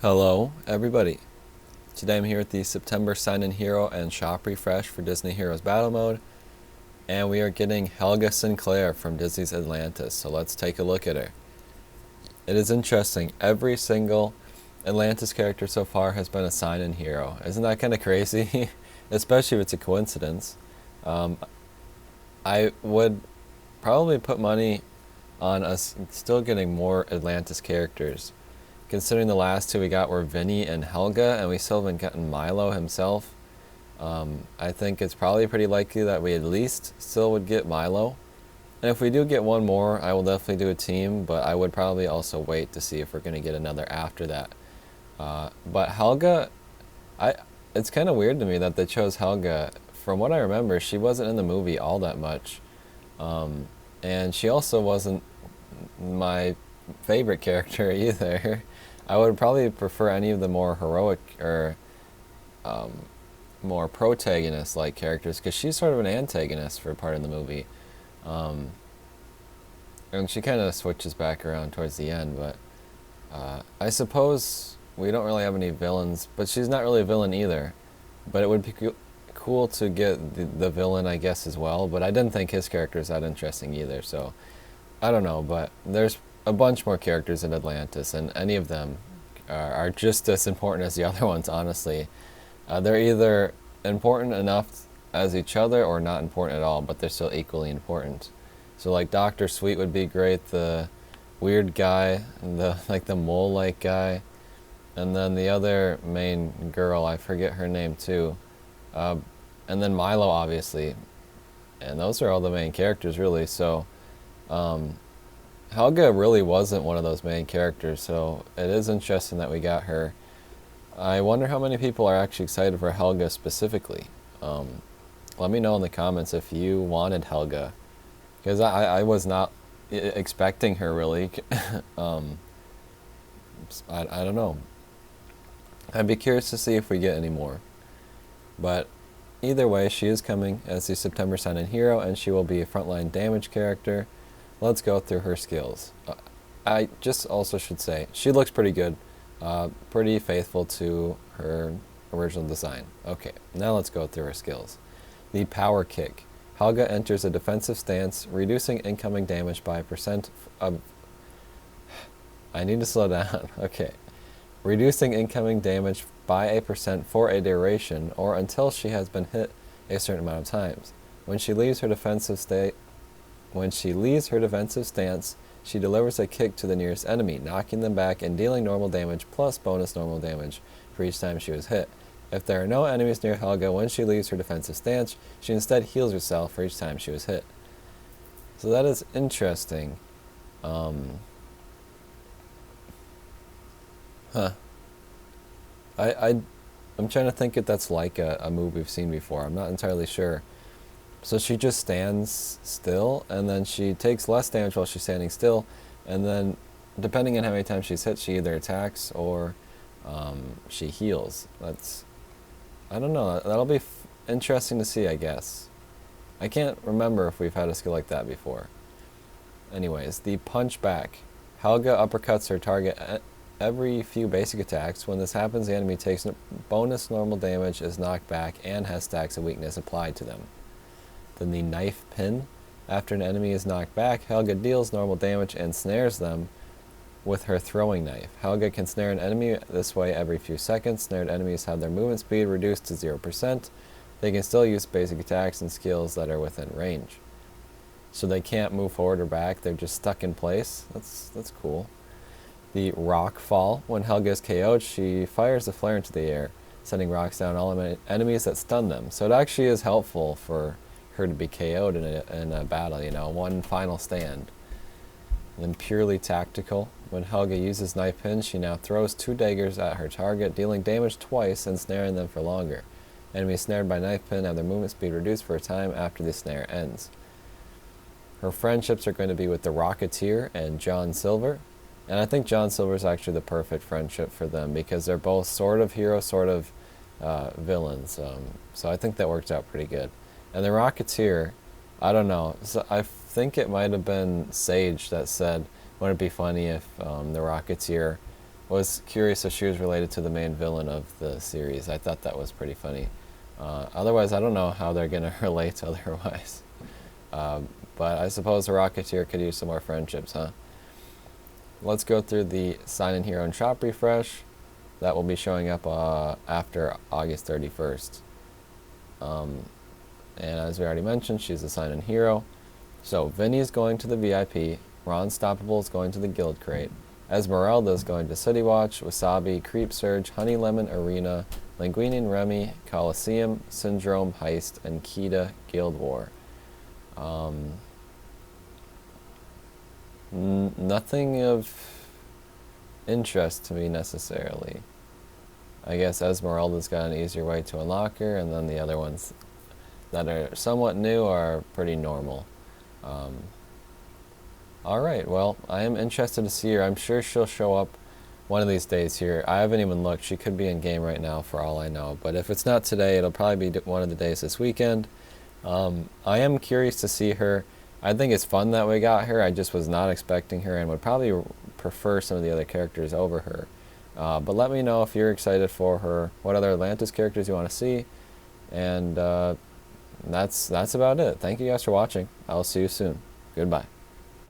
Hello, everybody. Today I'm here with the September Sign-In Hero and Shop Refresh for Disney Heroes Battle Mode, and we are getting Helga Sinclair from Disney's Atlantis, so let's take a look at her. It is interesting, every single Atlantis character so far has been a Sign-In Hero. Isn't that kind of crazy? Especially if it's a coincidence. I would probably put money on us still getting more Atlantis characters. Considering the last two we got were Vinny and Helga, and we still haven't gotten Milo himself, I think it's probably pretty likely that we at least still would get Milo. And if we do get one more, I will definitely do a team, but I would probably also wait to see if we're going to get another after that. But Helga, it's kind of weird to me that they chose Helga. From what I remember, she wasn't in the movie all that much. And she also wasn't my favorite character either. I would probably prefer any of the more heroic or more protagonist-like characters, because she's sort of an antagonist for part of the movie. And she kind of switches back around towards the end, but I suppose we don't really have any villains, but she's not really a villain either. But it would be cool to get the villain, I guess, as well, but I didn't think his character is that interesting either, so I don't know, but there's a bunch more characters in Atlantis, and any of them are just as important as the other ones, honestly. They're either important enough as each other or not important at all, but they're still equally important. So like Dr. Sweet would be great, the weird guy, the mole-like guy, and then the other main girl, I forget her name too, and then Milo, obviously, and those are all the main characters really. So Helga really wasn't one of those main characters, so it is interesting that we got her. I wonder how many people are actually excited for Helga specifically. Let me know in the comments if you wanted Helga, because I was not expecting her really. I don't know. I'd be curious to see if we get any more. But either way, she is coming as the September Sign-In Hero, and she will be a frontline damage character. Let's go through her skills. I just also should say, she looks pretty good. Pretty faithful to her original design. Okay, now let's go through her skills. The Power Kick. Helga enters a defensive stance, reducing incoming damage by a percent of... I need to slow down. Okay. Reducing incoming damage by a percent for a duration, or until she has been hit a certain amount of times. When she leaves her defensive stance, she delivers a kick to the nearest enemy, knocking them back and dealing normal damage plus bonus normal damage for each time she was hit. If there are no enemies near Helga when she leaves her defensive stance, she instead heals herself for each time she was hit. So that is interesting. I'm trying to think if that's like a move we've seen before. I'm not entirely sure. So she just stands still, and then she takes less damage while she's standing still, and then depending on how many times she's hit, she either attacks or she heals. I don't know, that'll be interesting to see, I guess. I can't remember if we've had a skill like that before. Anyways, the Punch Back. Helga uppercuts her target every few basic attacks. When this happens, the enemy takes bonus normal damage, is knocked back, and has stacks of weakness applied to them. Then the Knife Pin. After an enemy is knocked back, Helga deals normal damage and snares them with her throwing knife. Helga can snare an enemy this way every few seconds. Snared enemies have their movement speed reduced to 0%. They can still use basic attacks and skills that are within range. So they can't move forward or back, they're just stuck in place. That's cool. The Rock Fall. When Helga is KO'd, she fires the flare into the air, sending rocks down all enemies that stun them. So it actually is helpful for her to be KO'd in a battle, one final stand. And then Purely Tactical. When Helga uses Knife Pin, she now throws 2 daggers at her target, dealing damage twice and snaring them for longer. Enemies snared by Knife Pin have their movement speed reduced for a time after the snare ends. Her friendships are going to be with the Rocketeer and John Silver. And I think John Silver is actually the perfect friendship for them, because they're both sort of heroes, sort of villains. So I think that worked out pretty good. And the Rocketeer, I don't know. So I think it might have been Sage that said, wouldn't it be funny if the Rocketeer was curious if she was related to the main villain of the series. I thought that was pretty funny. Otherwise, I don't know how they're going to relate otherwise. But I suppose the Rocketeer could use some more friendships, huh? Let's go through the Sign In Hero and Shop refresh. That will be showing up after August 31st. And as we already mentioned, she's a Sign In Hero. So Vinny is going to the VIP, Ron Stoppable is going to the Guild Crate, Esmeralda is going to City Watch, Wasabi, Creep Surge, Honey Lemon Arena, Linguini and Remy, Coliseum, Syndrome, Heist, and Kita Guild War. Nothing of interest to me necessarily. I guess Esmeralda's got an easier way to unlock her, and then the other ones that are somewhat new are pretty normal. Alright, well, I am interested to see her. I'm sure she'll show up one of these days here. I haven't even looked. She could be in game right now for all I know. But if it's not today, it'll probably be one of the days this weekend. I am curious to see her. I think it's fun that we got her. I just was not expecting her and would probably prefer some of the other characters over her. But let me know if you're excited for her, what other Atlantis characters you want to see. And that's about it. Thank you guys for watching. I'll see you soon. Goodbye.